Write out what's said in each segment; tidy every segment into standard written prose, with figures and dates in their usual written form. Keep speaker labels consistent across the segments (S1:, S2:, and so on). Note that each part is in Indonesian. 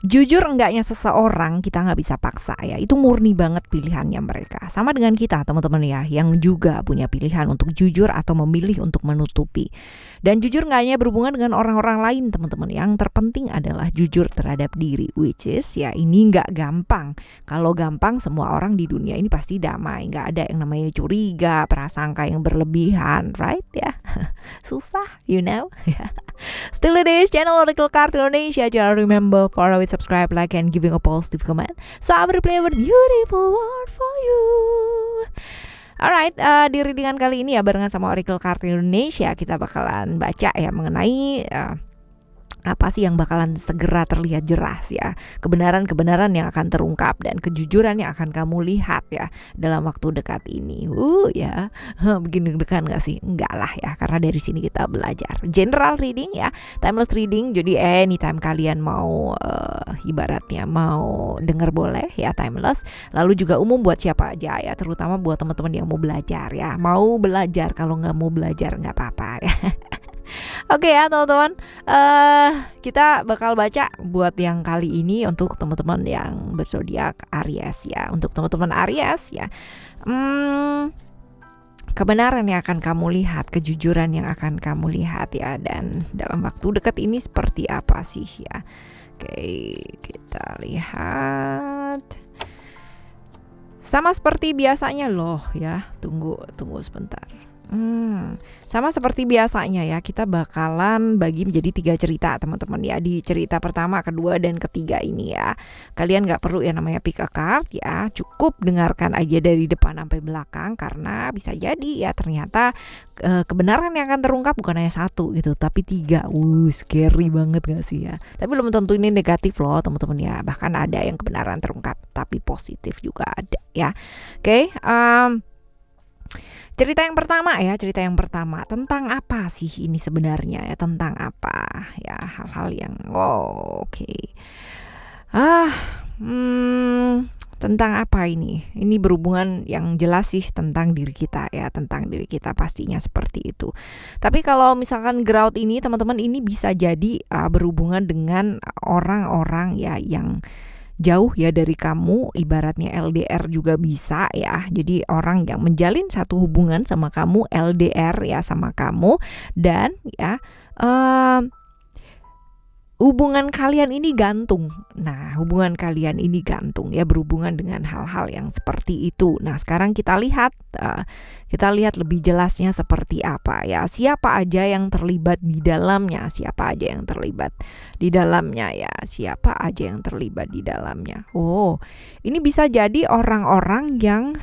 S1: Jujur enggaknya seseorang kita nggak bisa paksa ya, itu murni banget pilihannya mereka. Sama dengan kita teman-teman ya, yang juga punya pilihan untuk jujur atau memilih untuk menutupi. Dan jujur nggak hanya berhubungan dengan orang-orang lain teman-teman, yang terpenting adalah jujur terhadap diri, which is ya ini nggak gampang. Kalau gampang semua orang di dunia ini pasti damai, nggak ada yang namanya curiga, prasangka yang berlebihan, right ya? Susah, you know. Still it is channel Oracle Card Indonesia. Jangan remember follow it, subscribe, like, and giving a positive comment. So I will play a beautiful word for you. Alright, di readingan kali ini ya barengan sama Oracle Card Indonesia kita bakalan baca ya mengenai apa sih yang bakalan segera terlihat jelas ya, kebenaran-kebenaran yang akan terungkap dan kejujuran yang akan kamu lihat ya dalam waktu dekat ini. Ya, begini deg-degan gak sih? Enggak lah ya, karena dari sini kita belajar general reading ya, timeless reading. Jadi anytime kalian mau ibaratnya mau denger boleh ya, timeless. Lalu juga umum buat siapa aja ya, terutama buat teman-teman yang mau belajar ya, mau belajar. Kalau nggak mau belajar nggak apa-apa ya. Oke ya teman-teman, kita bakal baca buat yang kali ini untuk teman-teman yang berzodiak Aries ya. Untuk teman-teman Aries ya, kebenaran yang akan kamu lihat, kejujuran yang akan kamu lihat ya, dan dalam waktu dekat ini seperti apa sih ya. Oke, kita lihat. Sama seperti biasanya loh ya. Tunggu sebentar. Sama seperti biasanya ya, kita bakalan bagi menjadi 3 cerita teman-teman ya. Di cerita pertama, kedua, dan ketiga ini ya, kalian gak perlu yang namanya pick a card ya, cukup dengarkan aja dari depan sampai belakang. Karena bisa jadi ya ternyata kebenaran yang akan terungkap bukan hanya 1 gitu, tapi 3. Scary banget gak sih ya. Tapi belum tentu ini negatif loh teman-teman ya, bahkan ada yang kebenaran terungkap tapi positif juga ada ya. Oke, cerita yang pertama tentang apa sih ini sebenarnya ya, tentang apa ya, hal-hal yang oke. Tentang apa ini? Ini berhubungan yang jelas sih tentang diri kita ya, tentang diri kita pastinya seperti itu. Tapi kalau misalkan ground ini teman-teman, ini bisa jadi berhubungan dengan orang-orang ya yang jauh ya dari kamu, ibaratnya LDR juga bisa ya. Jadi orang yang menjalin satu hubungan sama kamu, LDR ya sama kamu, dan ya hubungan kalian ini gantung. Nah, hubungan kalian ini gantung ya, berhubungan dengan hal-hal yang seperti itu. Nah, sekarang kita lihat lebih jelasnya seperti apa ya. Siapa aja yang terlibat di dalamnya? Siapa aja yang terlibat di dalamnya ya? Siapa aja yang terlibat di dalamnya? Ini bisa jadi orang-orang yang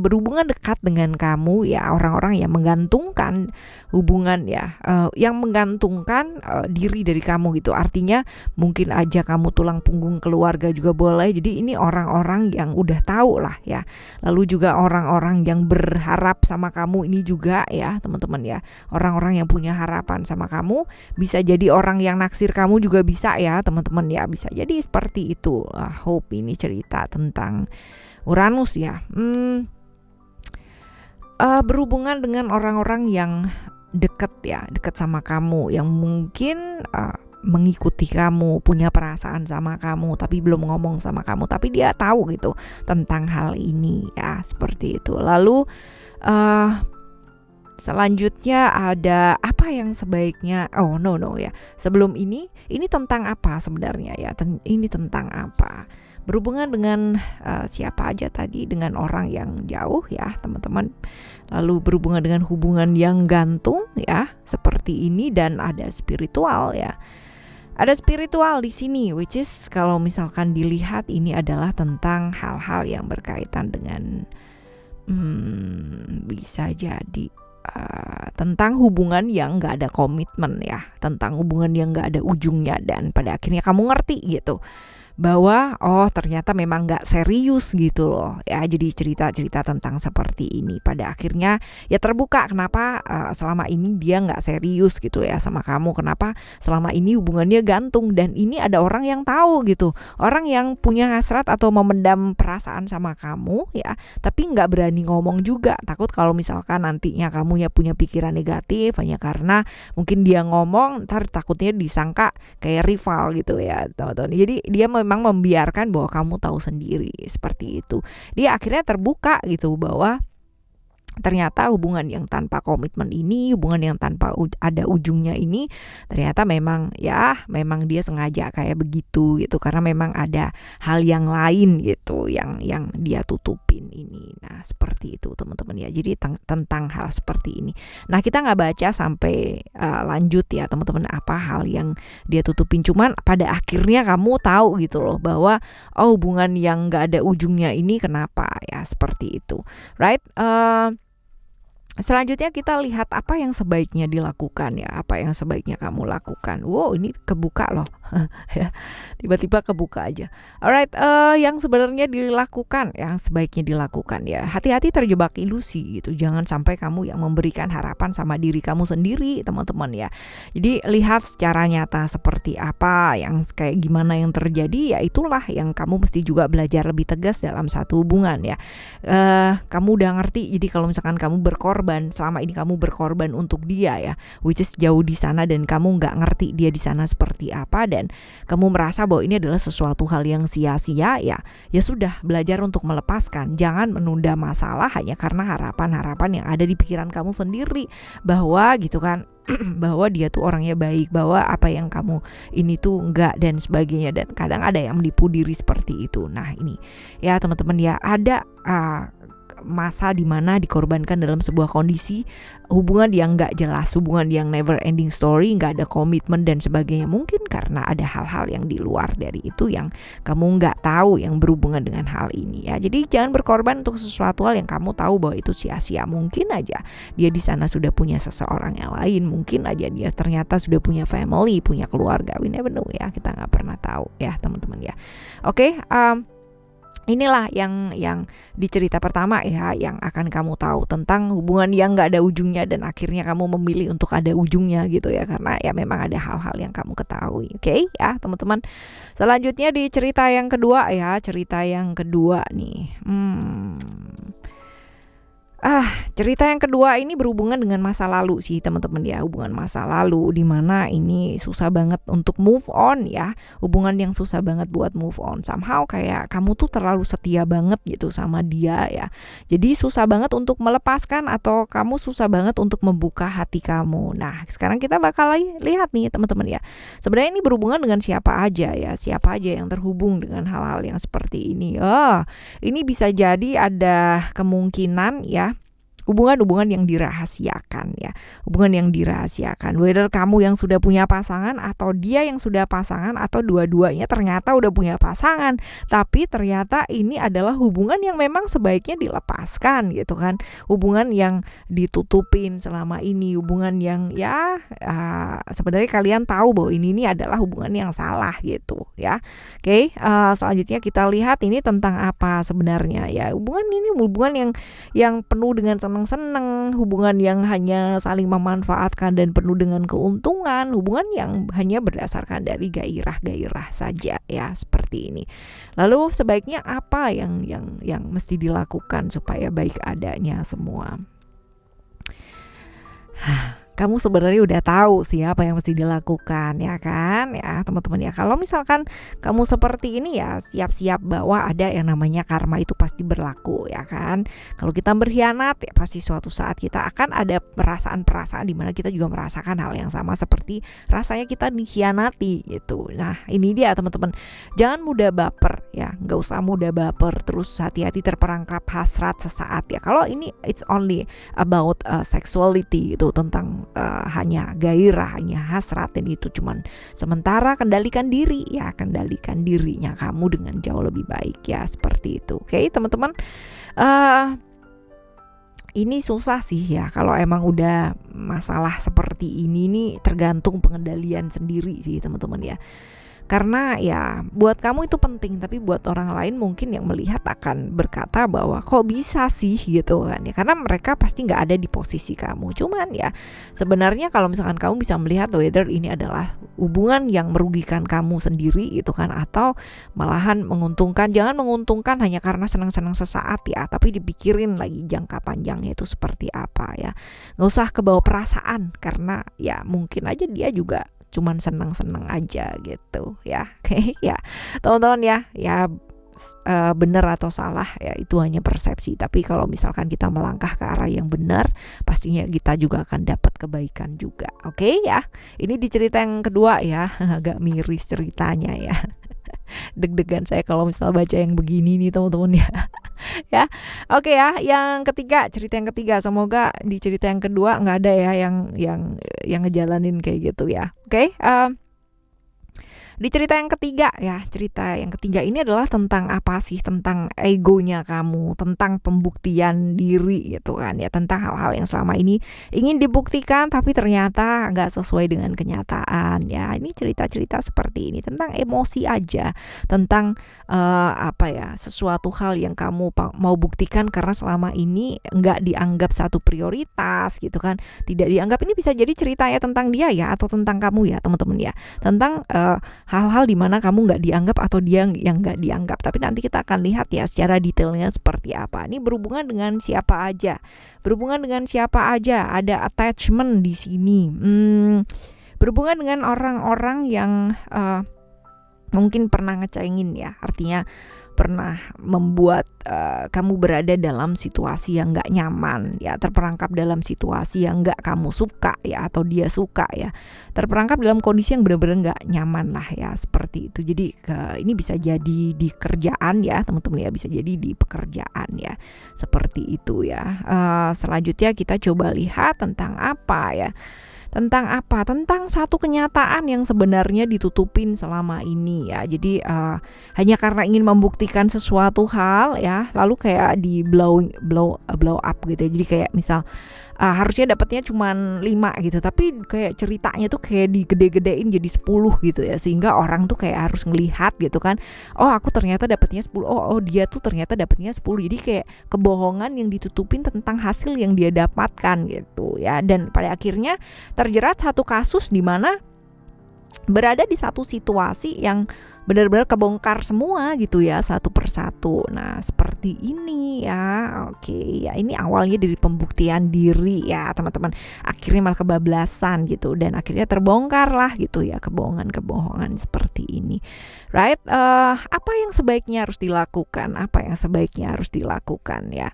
S1: berhubungan dekat dengan kamu ya, orang-orang yang menggantungkan hubungan ya, yang menggantungkan diri dari kamu gitu. Artinya mungkin aja kamu tulang punggung keluarga juga boleh. Jadi ini orang-orang yang udah tahu lah ya. Lalu juga orang-orang yang berharap sama kamu ini juga ya teman-teman ya. Orang-orang yang punya harapan sama kamu, bisa jadi orang yang naksir kamu juga bisa ya teman-teman ya. Bisa jadi seperti itu. Hope ini cerita tentang Uranus ya. Berhubungan dengan orang-orang yang dekat sama kamu, yang mungkin mengikuti kamu, punya perasaan sama kamu tapi belum ngomong sama kamu, tapi dia tahu gitu tentang hal ini ya, seperti itu. Lalu selanjutnya ada apa yang sebaiknya ya. Sebelum ini tentang apa sebenarnya ya? Ini tentang apa? Berhubungan dengan siapa aja tadi? Dengan orang yang jauh ya teman-teman. Lalu berhubungan dengan hubungan yang gantung ya, seperti ini, dan ada spiritual ya. Ada spiritual di sini, which is kalau misalkan dilihat ini adalah tentang hal-hal yang berkaitan dengan bisa jadi tentang hubungan yang nggak ada komitmen ya, tentang hubungan yang nggak ada ujungnya, dan pada akhirnya kamu ngerti gitu bahwa ternyata memang nggak serius gitu loh ya. Jadi cerita-cerita tentang seperti ini pada akhirnya ya terbuka kenapa selama ini dia nggak serius gitu ya sama kamu, kenapa selama ini hubungannya gantung, dan ini ada orang yang tahu gitu, orang yang punya hasrat atau memendam perasaan sama kamu ya, tapi nggak berani ngomong juga, takut kalau misalkan nantinya kamu ya punya pikiran negatif hanya karena mungkin dia ngomong ntar takutnya disangka kayak rival gitu ya teman-teman. Jadi dia memang membiarkan bahwa kamu tahu sendiri seperti itu. Dia akhirnya terbuka gitu bahwa ternyata hubungan yang tanpa komitmen ini, hubungan yang tanpa ada ujungnya ini, ternyata memang dia sengaja kayak begitu gitu, karena memang ada hal yang lain gitu yang dia tutupin ini. Nah seperti itu teman-teman ya. Jadi tentang hal seperti ini. Nah kita nggak baca sampai lanjut ya teman-teman apa hal yang dia tutupin. Cuman pada akhirnya kamu tahu gitu loh bahwa hubungan yang nggak ada ujungnya ini kenapa ya seperti itu, right? Selanjutnya kita lihat apa yang sebaiknya dilakukan ya, apa yang sebaiknya kamu lakukan. Wow, ini kebuka loh. Ya, tiba-tiba kebuka aja. Alright, yang sebenarnya dilakukan, yang sebaiknya dilakukan ya. Hati-hati terjebak ilusi gitu. Jangan sampai kamu yang memberikan harapan sama diri kamu sendiri, teman-teman ya. Jadi lihat secara nyata seperti apa, yang kayak gimana yang terjadi, ya itulah yang kamu mesti juga belajar lebih tegas dalam satu hubungan ya. Kamu udah ngerti. Jadi kalau misalkan kamu selama ini kamu berkorban untuk dia ya, which is jauh di sana, dan kamu nggak ngerti dia di sana seperti apa, dan kamu merasa bahwa ini adalah sesuatu hal yang sia-sia ya sudah, belajar untuk melepaskan. Jangan menunda masalah hanya karena harapan-harapan yang ada di pikiran kamu sendiri bahwa gitu kan bahwa dia tuh orangnya baik, bahwa apa yang kamu ini tuh enggak dan sebagainya, dan kadang ada yang menipu diri seperti itu. Nah ini ya teman-teman ya, ada masa dimana dikorbankan dalam sebuah kondisi hubungan yang gak jelas, hubungan yang never ending story, gak ada komitmen dan sebagainya. Mungkin karena ada hal-hal yang di luar dari itu yang kamu gak tahu yang berhubungan dengan hal ini ya. Jadi jangan berkorban untuk sesuatu hal yang kamu tahu bahwa itu sia-sia. Mungkin aja dia di sana sudah punya seseorang yang lain, mungkin aja dia ternyata sudah punya family, punya keluarga. We never know ya, kita gak pernah tahu ya teman-teman ya. Oke, inilah yang di cerita pertama ya, yang akan kamu tahu tentang hubungan yang gak ada ujungnya, dan akhirnya kamu memilih untuk ada ujungnya gitu ya, karena ya memang ada hal-hal yang kamu ketahui. Oke ya teman-teman. Selanjutnya di cerita yang kedua ya, cerita yang kedua nih. Cerita yang kedua ini berhubungan dengan masa lalu sih teman-teman ya, hubungan masa lalu di mana ini susah banget untuk move on ya, hubungan yang susah banget buat move on. Somehow kayak kamu tuh terlalu setia banget gitu sama dia ya, jadi susah banget untuk melepaskan, atau kamu susah banget untuk membuka hati kamu. Nah sekarang kita bakal lihat nih teman-teman ya, sebenarnya ini berhubungan dengan siapa aja ya, siapa aja yang terhubung dengan hal-hal yang seperti ini. Ini bisa jadi ada kemungkinan ya, hubungan-hubungan yang dirahasiakan ya, hubungan yang dirahasiakan, whether kamu yang sudah punya pasangan atau dia yang sudah pasangan, atau dua-duanya ternyata udah punya pasangan, tapi ternyata ini adalah hubungan yang memang sebaiknya dilepaskan gitu kan, hubungan yang ditutupin selama ini, hubungan yang sebenarnya kalian tahu bahwa ini adalah hubungan yang salah gitu ya. Oke, selanjutnya kita lihat ini tentang apa sebenarnya ya, hubungan ini hubungan yang penuh dengan senang, hubungan yang hanya saling memanfaatkan dan penuh dengan keuntungan, hubungan yang hanya berdasarkan dari gairah-gairah saja ya, seperti ini. Lalu sebaiknya apa yang mesti dilakukan supaya baik adanya semua? Kamu sebenarnya udah tahu sih apa yang mesti dilakukan ya kan ya teman-teman ya. Kalau misalkan kamu seperti ini ya, siap-siap bahwa ada yang namanya karma, itu pasti berlaku ya kan. Kalau kita berkhianat ya pasti suatu saat kita akan ada perasaan-perasaan di mana kita juga merasakan hal yang sama seperti rasanya kita dikhianati gitu. Nah ini dia teman-teman, jangan mudah baper ya, nggak usah mudah baper, terus hati-hati terperangkap hasrat sesaat ya. Kalau ini it's only about sexuality, itu tentang hanya gairah, hanya hasrat, dan itu cuman sementara. Kendalikan diri ya, kendalikan dirinya kamu dengan jauh lebih baik ya, seperti itu. Oke teman-teman, ini susah sih ya kalau emang udah masalah seperti ini nih, tergantung pengendalian sendiri sih teman-teman ya. Karena ya buat kamu itu penting, tapi buat orang lain mungkin yang melihat akan berkata bahwa kok bisa sih gitu kan ya, karena mereka pasti nggak ada di posisi kamu. Cuman ya sebenarnya kalau misalkan kamu bisa melihat whether ini adalah hubungan yang merugikan kamu sendiri gitu kan, atau malahan menguntungkan. Jangan menguntungkan hanya karena senang-senang sesaat ya, tapi dipikirin lagi jangka panjangnya itu seperti apa ya. Nggak usah kebawa perasaan, karena ya mungkin aja dia juga cuman senang-senang aja gitu ya. Oke ya teman-teman ya benar atau salah ya itu hanya persepsi, tapi kalau misalkan kita melangkah ke arah yang benar, pastinya kita juga akan dapat kebaikan juga. Oke ya, ini di cerita yang kedua ya. Agak miris ceritanya ya. Deg-degan saya kalau misal baca yang begini nih teman-teman ya. Ya oke ya, yang ketiga, cerita yang ketiga, semoga di cerita yang kedua nggak ada ya yang ngejalanin kayak gitu ya. Oke, di cerita yang ketiga ya, cerita yang ketiga ini adalah tentang apa sih? Tentang egonya kamu, tentang pembuktian diri gitu kan ya, tentang hal-hal yang selama ini ingin dibuktikan tapi ternyata nggak sesuai dengan kenyataan ya. Ini cerita-cerita seperti ini tentang emosi aja, tentang sesuatu hal yang kamu mau buktikan karena selama ini nggak dianggap satu prioritas gitu kan, tidak dianggap. Ini bisa jadi ceritanya tentang dia ya, atau tentang kamu ya teman-teman ya, tentang hal-hal di mana kamu nggak dianggap atau dia yang nggak dianggap. Tapi nanti kita akan lihat ya secara detailnya seperti apa. Ini berhubungan dengan siapa aja, ada attachment di sini. Berhubungan dengan orang-orang yang mungkin pernah ngecengin ya, artinya pernah membuat kamu berada dalam situasi yang gak nyaman ya, terperangkap dalam situasi yang gak kamu suka ya, atau dia suka ya, terperangkap dalam kondisi yang benar-benar gak nyaman lah ya, seperti itu. Jadi ini bisa jadi di kerjaan ya teman-teman ya, bisa jadi di pekerjaan ya, seperti itu ya. Selanjutnya kita coba lihat tentang apa ya. Tentang satu kenyataan yang sebenarnya ditutupin selama ini ya. Jadi hanya karena ingin membuktikan sesuatu hal ya, lalu kayak di blow up gitu ya. Jadi kayak misal harusnya dapatnya cuma 5 gitu, tapi kayak ceritanya tuh kayak digede-gedein jadi 10 gitu ya, sehingga orang tuh kayak harus ngelihat gitu kan, oh aku ternyata dapatnya 10, oh dia tuh ternyata dapatnya 10. Jadi kayak kebohongan yang ditutupin tentang hasil yang dia dapatkan gitu ya. Dan pada akhirnya terjerat satu kasus di mana berada di satu situasi yang benar-benar kebongkar semua gitu ya, satu persatu. Nah seperti ini ya. Oke ya, ini awalnya dari pembuktian diri ya teman-teman, akhirnya malah kebablasan gitu, dan akhirnya terbongkar lah gitu ya, kebohongan seperti ini, right? Apa yang sebaiknya harus dilakukan ya?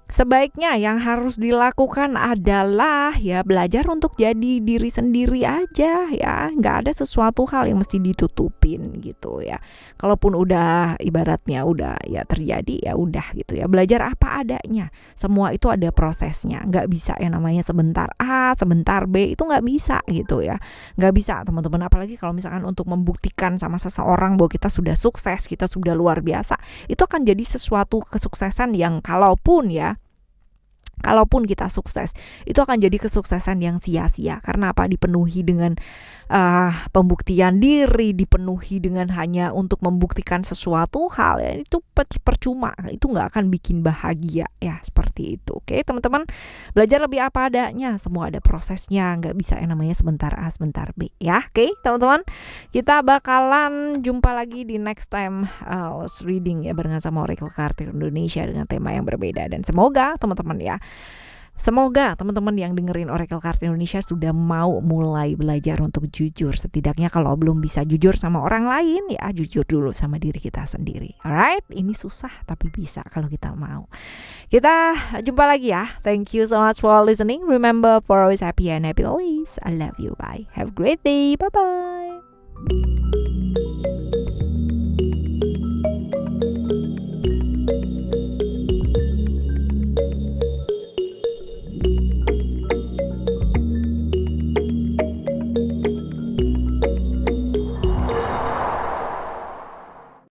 S1: Sebaiknya yang harus dilakukan adalah ya belajar untuk jadi diri sendiri aja ya, nggak ada sesuatu hal yang mesti ditutupin gitu ya. Kalaupun udah ibaratnya udah ya terjadi ya udah gitu ya, belajar apa adanya. Semua itu ada prosesnya, nggak bisa yang namanya sebentar A sebentar B, itu nggak bisa gitu ya, nggak bisa teman-teman. Apalagi kalau misalkan untuk membuktikan sama seseorang bahwa kita sudah sukses, kita sudah luar biasa, itu akan jadi sesuatu kesuksesan yang kalaupun kita sukses, itu akan jadi kesuksesan yang sia-sia. Karena apa? Dipenuhi dengan pembuktian diri, dipenuhi dengan hanya untuk membuktikan sesuatu hal ya, itu percuma, itu nggak akan bikin bahagia ya, seperti itu. Oke teman-teman, belajar lebih apa adanya, semua ada prosesnya, nggak bisa yang namanya sebentar A sebentar B ya. Oke teman-teman, kita bakalan jumpa lagi di next time reading ya, barengan sama Oracle Card Indonesia dengan tema yang berbeda. Dan semoga teman-teman yang dengerin Oracle Card Indonesia sudah mau mulai belajar untuk jujur. Setidaknya kalau belum bisa jujur sama orang lain ya, jujur dulu sama diri kita sendiri. Alright, ini susah tapi bisa kalau kita mau. Kita jumpa lagi ya. Thank you so much for listening. Remember, for always happy and happy always. I love you. Bye. Have a great day. Bye bye.